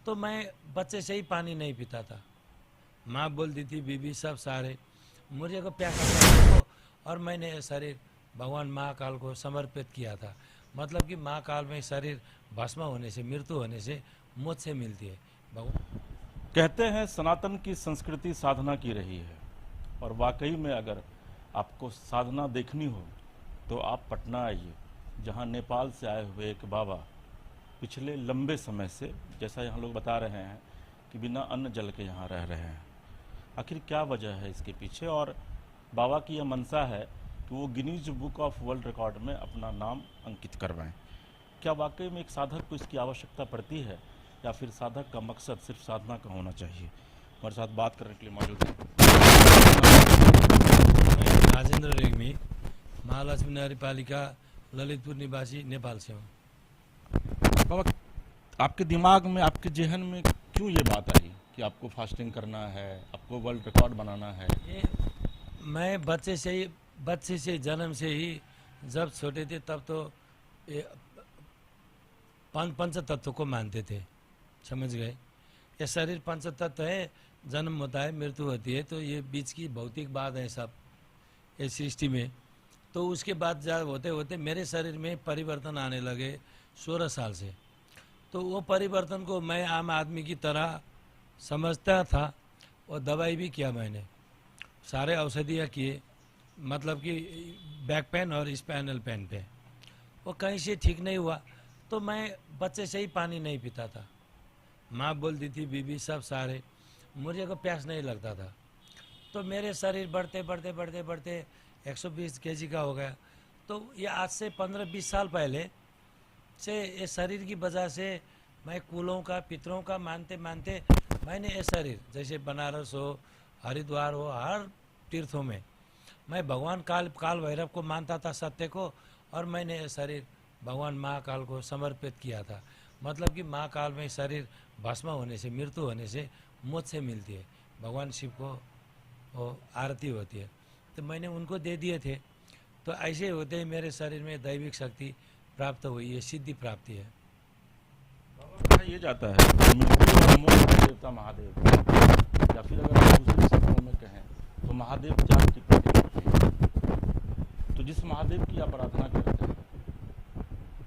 तो मैं बच्चे से ही पानी नहीं पीता था। माँ बोलती थी बीबी सब सारे मुझे को प्यास लगता था, और मैंने ये शरीर भगवान महाकाल को समर्पित किया था। मतलब कि महाकाल में शरीर भस्म होने से, मृत्यु होने से मौत से मिलती है। भगवान कहते हैं सनातन की संस्कृति साधना की रही है, और वाकई में अगर आपको साधना देखनी हो तो आप पटना आइए, जहां नेपाल से आए हुए एक बाबा पिछले लंबे समय से, जैसा यहाँ लोग बता रहे हैं, कि बिना अन्न जल के यहाँ रह रहे हैं। आखिर क्या वजह है इसके पीछे, और बाबा की यह मंशा है कि वो Guinness book of world record में अपना नाम अंकित करवाएं। क्या वाकई में एक साधक को इसकी आवश्यकता पड़ती है, या फिर साधक का मकसद सिर्फ साधना का होना चाहिए? हमारे साथ बात करने के लिए मौजूद हैं। मैं राजेंद्र रेग्मी, महालक्ष्मी नगरपालिका ललितपुर निवासी, नेपाल से हूँ। बाबा, आपके दिमाग में, आपके जहन में क्यों ये बात आई कि आपको फास्टिंग करना है, आपको वर्ल्ड रिकॉर्ड बनाना है? ये मैं बच्चे से जन्म से ही, जब छोटे थे तब तो ये पंच तत्व को मानते थे, समझ गए। ये शरीर पंच तत्व है, जन्म होता है, मृत्यु होती है, तो ये बीच की भौतिक बात है सब ये सृष्टि में। तो उसके बाद जब होते होते मेरे शरीर में परिवर्तन आने लगे 16 साल से। तो वो परिवर्तन को मैं आम आदमी की तरह समझता था, और दवाई भी किया मैंने, सारे औषधियाँ किए, मतलब कि बैक पेन और स्पाइनल पेन पे, वो कहीं से ठीक नहीं हुआ। तो मैं बच्चे से ही पानी नहीं पीता था। माँ बोलती थी बीबी सब सारे मुझे को प्यास नहीं लगता था। तो मेरे शरीर बढ़ते बढ़ते बढ़ते बढ़ते 120 केजी का हो गया। तो ये आज से 15-20 साल पहले से ये शरीर की वजह से मैं कुलों का, पितरों का मानते मानते मैंने ये शरीर, जैसे बनारस हो, हरिद्वार हो, हर तीर्थों में मैं भगवान काल भैरव को मानता था, सत्य को, और मैंने ये शरीर भगवान महाकाल को समर्पित किया था। मतलब कि महाकाल में शरीर भस्म होने से, मृत्यु होने से मौत से मिलती है। भगवान शिव को वो आरती होती है, तो मैंने उनको दे दिए थे। तो ऐसे होते ही मेरे शरीर में दैविक शक्ति प्राप्त हुई है, सिद्धि प्राप्ति है। कहा यह जाता है कि मृत्यु और मोक्ष का देवता महादेव, या फिर अगर हम दूसरे शब्दों में कहें तो महादेव जान की प्रतीक। तो जिस महादेव की आप आराधना करते हैं,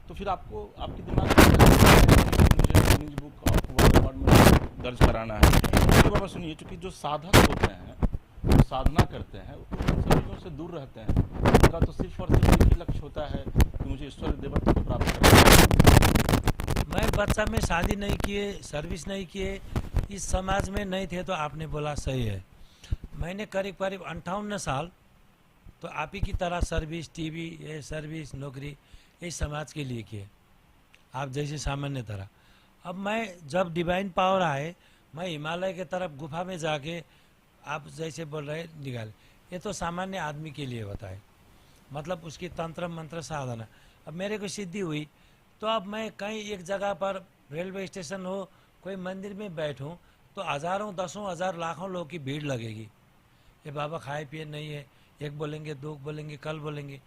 तो फिर आपको, आपके दिमाग में क्या चलता है कि मुझे Guinness book of world record में दर्ज कराना है? तो बाबा सुनिए, चूंकि जो साधक होते हैं, जो साधना करते हैं, वो इन सब चीज़ों से दूर रहते हैं। उनका तो सिर्फ और सिर्फ एक ही लक्ष्य होता है कि मुझे ईश्वर देवत्व को प्राप्त करना है। मैं बच्चा में शादी नहीं किए, सर्विस नहीं किए, इस समाज में नहीं थे, तो आपने बोला सही है। मैंने करीब करीब 58 साल तो आप ही की तरह सर्विस, टीवी, ये सर्विस, नौकरी, ये समाज के लिए किए, आप जैसे सामान्य तरह। अब मैं जब डिवाइन पावर आए, मैं हिमालय के तरफ गुफा में जाके, आप जैसे बोल रहे निकाले, ये तो सामान्य आदमी के लिए होता है, मतलब उसकी तंत्र मंत्र साधना। अब मेरे को सिद्धि हुई, तो अब मैं कहीं एक जगह पर, रेलवे स्टेशन हो, कोई मंदिर में बैठूं, तो हज़ारों, दसों हज़ार, लाखों लोग की भीड़ लगेगी। ये बाबा खाए पिए नहीं है, एक बोलेंगे, दो बोलेंगे, कल बोलेंगे।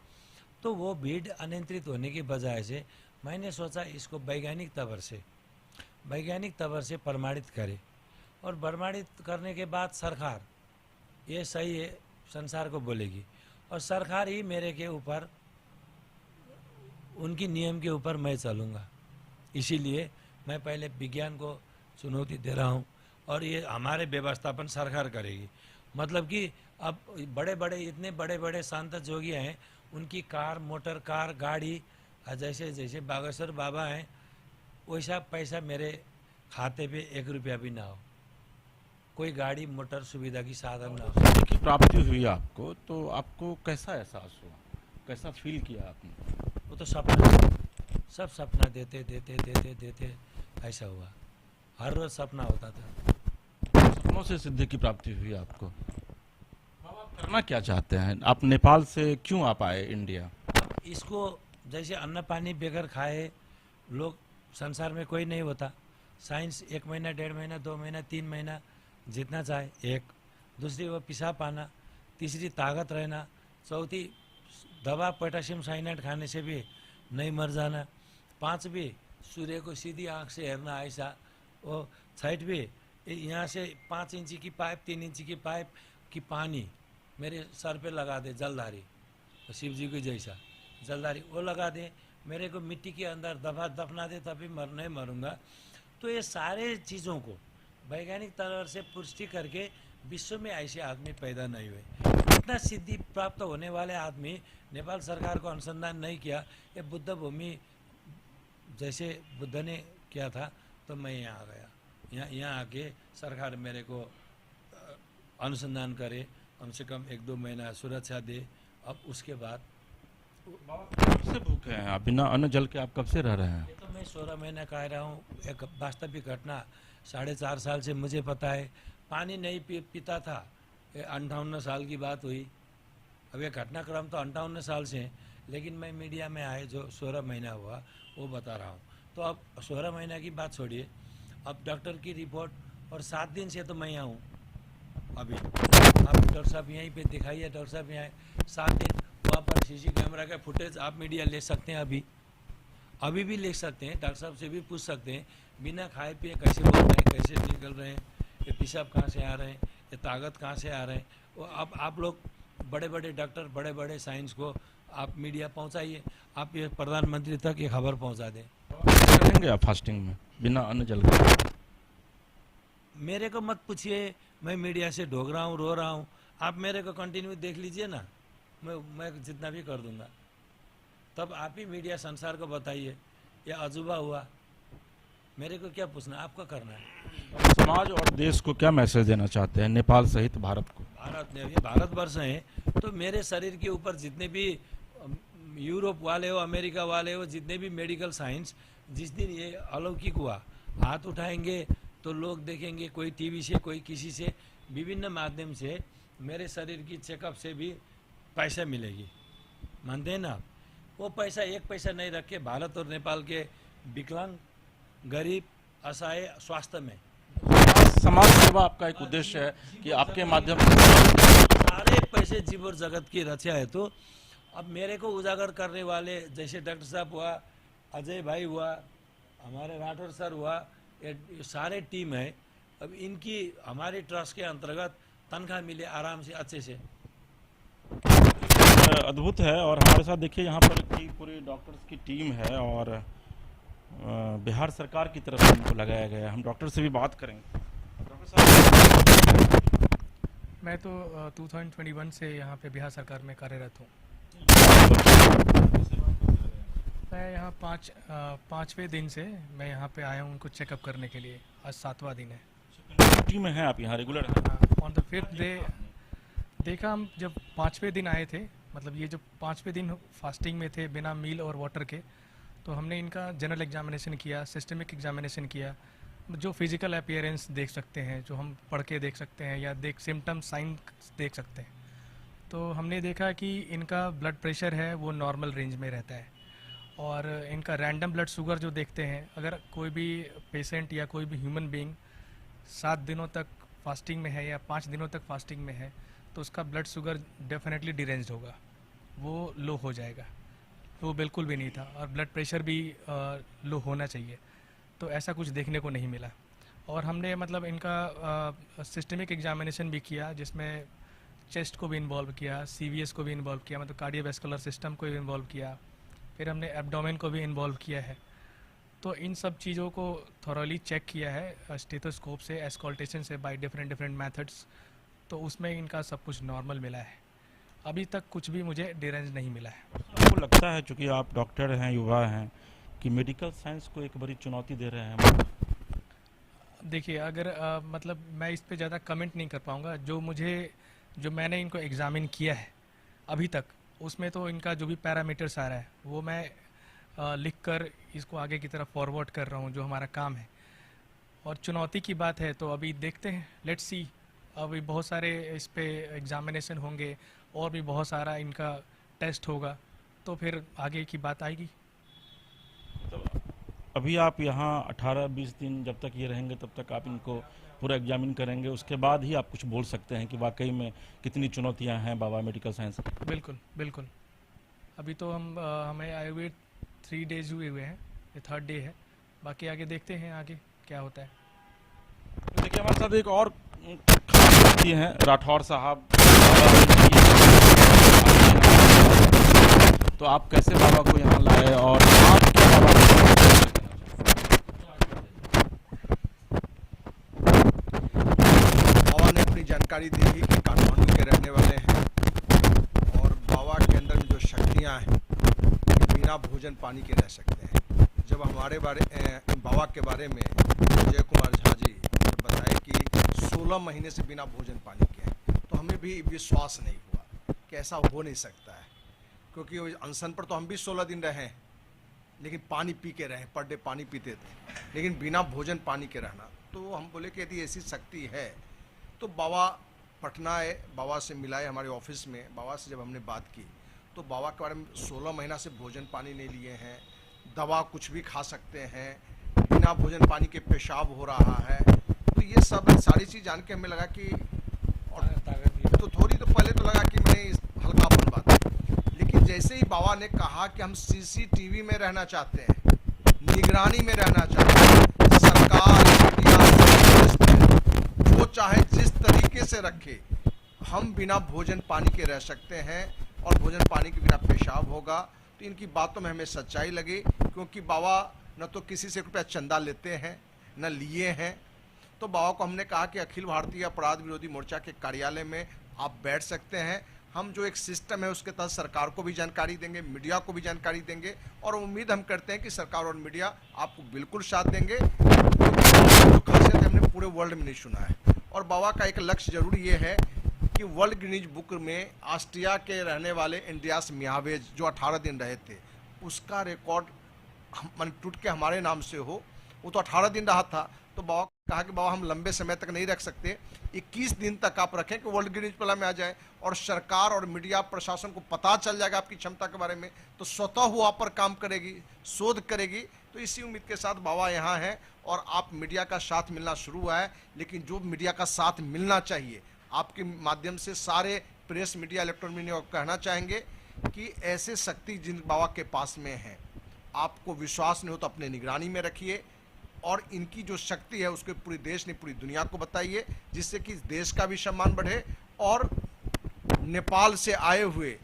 तो वो भीड़ अनियंत्रित होने की बजाय से मैंने सोचा इसको वैज्ञानिक तवर से प्रमाणित करे, और प्रमाणित करने के बाद सरकार ये सही है संसार को बोलेगी, और सरकार ही मेरे के ऊपर, उनकी नियम के ऊपर मैं चलूँगा। इसीलिए मैं पहले विज्ञान को चुनौती दे रहा हूँ, और ये हमारे व्यवस्थापन सरकार करेगी। मतलब कि अब बड़े बड़े, इतने बड़े बड़े संत जोगी हैं, उनकी कार, मोटर कार, गाड़ी, जैसे जैसे बागेश्वर बाबा हैं, वैसा पैसा मेरे खाते पे 1 रुपया भी ना हो, कोई गाड़ी मोटर सुविधा की साधन ना हो। सिद्धि की प्राप्ति हुई आपको, तो आपको कैसा एहसास हुआ, कैसा फील किया आपने? वो तो सपना, सब सपना देते देते देते देते ऐसा हुआ, हर रोज सपना होता था। सपनों से सिद्धि की प्राप्ति हुई आपको। बाबा, आप करना क्या चाहते हैं? आप नेपाल से क्यों आप आए इंडिया? इसको जैसे अन्न पानी बगैर खाए लोग संसार में कोई नहीं होता। साइंस 1 महीना, 1.5 महीना, 2 महीना, 3 महीना, जितना चाहे, एक दूसरी वो पेशाब पाना, तीसरी ताकत रहना, चौथी दवा पोटेशियम साइनाइड खाने से भी नहीं मर जाना, 5वीं सूर्य को सीधी आँख से हेरना, ऐसा वो साइड पे यहाँ से 5 इंची की पाइप 3 इंची की पाइप की पानी मेरे सर पे लगा दे, जलधारी, शिव जी को जैसा जलधारी वो लगा दे, मेरे को मिट्टी के अंदर दफना दे, तभी नहीं मरूंगा। तो ये सारे चीज़ों को वैज्ञानिक तरह से पुष्टि करके विश्व में ऐसे आदमी पैदा नहीं हुए। इतना सिद्धि प्राप्त होने वाले आदमी नेपाल सरकार को अनुसंधान नहीं किया। ये बुद्ध भूमि जैसे बुद्ध ने किया था, तो मैं यहाँ आ गया। यहाँ आके सरकार मेरे को अनुसंधान करे, कम से कम 1-2 महीना सुरक्षा दे। अब उसके बाद कब से भूखे हैं आप? बिना अन्न जल के आप कब से रह रहे हैं? ये तो मैं 16 महीना कह रहा हूँ। एक वास्तविक घटना 4.5 साल से मुझे पता है। पानी नहीं पीता था, ये 58 साल की बात हुई। अब ये घटनाक्रम तो 58 साल से है, लेकिन मैं मीडिया में आए जो 16 महीना हुआ वो बता रहा हूँ। तो अब 16 महीना की बात छोड़िए, अब डॉक्टर की रिपोर्ट और 7 दिन से तो मैं यहाँ हूँ। अभी आप डॉक्टर साहब यहीं पे दिखाइए, डॉक्टर साहब यहाँ 7 दिन वहाँ पर सीसी कैमरा का फुटेज आप मीडिया ले सकते हैं। अभी भी ले सकते हैं, डॉक्टर साहब से भी पूछ सकते हैं, बिना खाए पिए कैसे बोल रहे हैं, कैसे निकल रहे हैं, ये पेशाब कहाँ से आ रहे हैं, ये ताकत कहाँ से आ रहे हैं। वो अब आप लोग बड़े बड़े डॉक्टर, बड़े बड़े साइंस को आप मीडिया पहुँचाइए, आप ये प्रधानमंत्री तक ये खबर पहुँचा दें। रहेंगे आप फास्टिंग में बिना अन्न जल के? मेरे को मत पूछिए, मैं मीडिया से ढोक रहा हूँ, रो रहा हूँ। आप मेरे को कंटिन्यू देख लीजिए ना, मैं जितना भी कर दूंगा। तब आप ही मीडिया संसार को बताइए ये अजूबा हुआ। मेरे को क्या पूछना, आपको करना है। समाज और देश को क्या मैसेज देना चाहते हैं, नेपाल सहित भारत को? भारत ने, ये भारतवर्ष है, तो मेरे शरीर के ऊपर जितने भी यूरोप वाले हो, अमेरिका वाले हो, जितने भी मेडिकल साइंस, जिस दिन ये अलौकिक हुआ, हाथ उठाएंगे तो लोग देखेंगे, कोई टीवी से, कोई किसी से, विभिन्न माध्यम से मेरे शरीर की चेकअप से भी पैसा मिलेगी। मानते हैं ना आप? वो पैसा 1 पैसा नहीं रख के भारत और नेपाल के विकलांग, गरीब, असहाय स्वास्थ्य में समाज सेवा आपका एक उद्देश्य है कि आपके माध्यम से सारे पैसे जीव और जगत की रक्षा है। तो अब मेरे को उजागर करने वाले जैसे डॉक्टर साहब हुआ, अजय भाई हुआ, हमारे राठौर सर हुआ, ये सारे टीम है। अब इनकी हमारे ट्रस्ट के अंतर्गत तनख्वाह मिले आराम से, अच्छे से। अद्भुत है। और हमारे साथ देखिए यहाँ पर की पूरी डॉक्टर्स की टीम है और बिहार सरकार की तरफ से इनको लगाया गया है। हम डॉक्टर से भी बात करेंगे। डॉक्टर साहब, मैं तो 2021 से यहाँ पे बिहार सरकार में कार्यरत हूँ। मैं यहाँ 5वें दिन से मैं यहाँ पे आया हूँ उनको चेकअप करने के लिए। आज 7वां दिन है। ड्यूटी में हैं आप यहाँ रेगुलर हैं? ऑन द 5th डे देखा, हम जब 5वें दिन आए थे, मतलब ये जब 5वें दिन फास्टिंग में थे बिना मील और वाटर के, तो हमने इनका जनरल एग्जामिनेशन किया, सिस्टमिक एग्जामिनेशन किया, जो फिजिकल अपीयरेंस देख सकते हैं, जो हम पढ़ के देख सकते हैं या सिम्टम साइन देख सकते हैं। तो हमने देखा कि इनका ब्लड प्रेशर है वो नॉर्मल रेंज में रहता है। और इनका रैंडम ब्लड शुगर जो देखते हैं, अगर कोई भी पेशेंट या कोई भी ह्यूमन बीइंग 7 दिनों तक फास्टिंग में है या 5 दिनों तक फास्टिंग में है, तो उसका ब्लड शुगर डेफिनेटली डिरेंज्ड होगा, वो लो हो जाएगा। वो बिल्कुल भी नहीं था। और ब्लड प्रेशर भी लो होना चाहिए, तो ऐसा कुछ देखने को नहीं मिला। और हमने मतलब इनका सिस्टमिक एग्जामिनेशन भी किया, जिसमें चेस्ट को भी इन्वॉल्व किया, CVS को भी इन्वॉल्व किया, मतलब कार्डियोवैस्कुलर सिस्टम को भी इन्वॉल्व किया, फिर हमने एब्डोमेन को भी इन्वॉल्व किया है। तो इन सब चीज़ों को थॉरली चेक किया है स्टेथोस्कोप से, एस्कॉल्टेशन से, बाय डिफरेंट मेथड्स। तो उसमें इनका सब कुछ नॉर्मल मिला है। अभी तक कुछ भी मुझे डिरेंज नहीं मिला है। आपको लगता है, चूँकि आप डॉक्टर हैं, युवा हैं, कि मेडिकल साइंस को एक बड़ी चुनौती दे रहे हैं? देखिए, अगर मतलब मैं इस पे ज़्यादा कमेंट नहीं कर पाऊँगा। जो मैंने इनको एग्ज़ामिन किया है अभी तक, उसमें तो इनका जो भी पैरामीटर्स आ रहा है वो मैं लिख कर इसको आगे की तरफ फॉरवर्ड कर रहा हूँ, जो हमारा काम है। और चुनौती की बात है तो अभी देखते हैं, लेट्स सी। अभी बहुत सारे इस पे एग्जामिनेशन होंगे और भी बहुत सारा इनका टेस्ट होगा, तो फिर आगे की बात आएगी। तो अभी आप यहाँ 18-20 दिन जब तक ये रहेंगे तब तक आप इनको पूरा एग्जामिन करेंगे, उसके बाद ही आप कुछ बोल सकते हैं कि वाकई में कितनी चुनौतियाँ हैं बाबा मेडिकल साइंस? बिल्कुल बिल्कुल। अभी तो हमें आए हुए 3 डेज हुए हैं, ये 3rd डे है। बाकी आगे देखते हैं आगे क्या होता है। देखिए हमारे साथ एक और खास व्यक्ति हैं राठौर साहब। तो आप कैसे बाबा को यहाँ लाए और आप क्या बाबा को बाबा ने अपनी जानकारी दी थी कि काठमांडू के रहने वाले हैं और बाबा के अंदर में जो शक्तियाँ हैं बिना भोजन पानी के रह सकते हैं। जब हमारे बाबा के बारे में जय कुमार झा जी बताए कि 16 महीने से बिना भोजन पानी के हैं, तो हमें भी विश्वास नहीं हुआ कि ऐसा हो नहीं सकता है, क्योंकि अनशन पर तो हम भी 16 दिन रहे हैं, लेकिन पानी पी के रहे, पर डे पानी पीते थे, लेकिन बिना भोजन पानी के रहना। तो हम बोले कि यदि ऐसी शक्ति है तो बाबा पटना आए, बाबा से मिलाए हमारे ऑफिस में। बाबा से जब हमने बात की तो बाबा के बारे में 16 महीना से भोजन पानी नहीं लिए हैं, दवा कुछ भी खा सकते हैं, बिना भोजन पानी के पेशाब हो रहा है। तो ये सब सारी चीज़ जान के हमें लगा कि और तो थोड़ी तो पहले तो लगा कि मैं हल्कापन बात है, लेकिन जैसे ही बाबा ने कहा कि हम CCTV में रहना चाहते हैं, निगरानी में रहना चाहते हैं, सरकार जो चाहे जिस तरीके से रखे, हम बिना भोजन पानी के रह सकते हैं और भोजन पानी के बिना पेशाब होगा। तो इनकी बातों में हमें सच्चाई लगी, क्योंकि बाबा न तो किसी से रुपया चंदा लेते हैं न लिए हैं। तो बाबा को हमने कहा कि अखिल भारतीय अपराध विरोधी मोर्चा के कार्यालय में आप बैठ सकते हैं, हम जो एक सिस्टम है उसके तहत सरकार को भी जानकारी देंगे, मीडिया को भी जानकारी देंगे, और उम्मीद हम करते हैं कि सरकार और मीडिया आपको बिल्कुल साथ देंगे। जो खासियत हमने पूरे वर्ल्ड में नहीं सुना है। और बाबा का एक लक्ष्य जरूर ये है कि वर्ल्ड गिनीज बुक में ऑस्ट्रिया के रहने वाले इंडियास मियावेज जो 18 दिन रहे थे, उसका रिकॉर्ड टूट के हमारे नाम से हो। वो तो 18 दिन रहा था, तो बाबा कहा कि बाबा हम लंबे समय तक नहीं रख सकते, 21 दिन तक आप रखें कि वर्ल्ड गिनीज प्ला में आ जाए, और सरकार और मीडिया प्रशासन को पता चल जाएगा आपकी क्षमता के बारे में, तो स्वतः वो आप पर काम करेगी, शोध करेगी। तो इसी उम्मीद के साथ बाबा यहाँ हैं और आप मीडिया का साथ मिलना शुरू हुआ है। लेकिन जो मीडिया का साथ मिलना चाहिए, आपके माध्यम से सारे प्रेस मीडिया इलेक्ट्रॉनिक मीडिया को कहना चाहेंगे कि ऐसे शक्ति जिन बाबा के पास में है, आपको विश्वास नहीं हो तो अपने निगरानी में रखिए, और इनकी जो शक्ति है उसको पूरे देश ने पूरी दुनिया को बताइए, जिससे कि देश का भी सम्मान बढ़े और नेपाल से आए हुए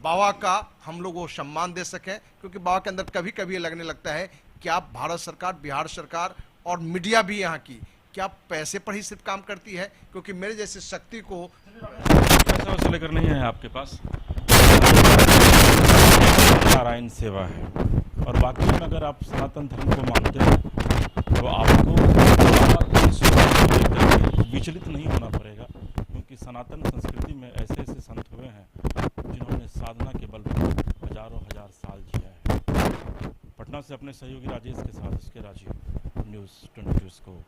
बाबा का हम लोग वो सम्मान दे सकें। क्योंकि बाबा के अंदर कभी कभी ये लगने लगता है कि आप भारत सरकार, बिहार सरकार और मीडिया भी यहाँ की क्या पैसे पर ही सिर्फ काम करती है, क्योंकि मेरे जैसे शक्ति को पैसा वैसा लेकर नहीं है आपके पास, नारायण सेवा है। और वाकई में अगर आप सनातन धर्म को मानते हैं तो आपको विचलित नहीं होना पड़ेगा, क्योंकि सनातन संस्कृति में ऐसे ऐसे संत हुए हैं जिन्होंने साधना के बल पर हजारों हजार साल जिया है। पटना से अपने सहयोगी राजेश के साथ उसके राजीव, न्यूज़ 22 को।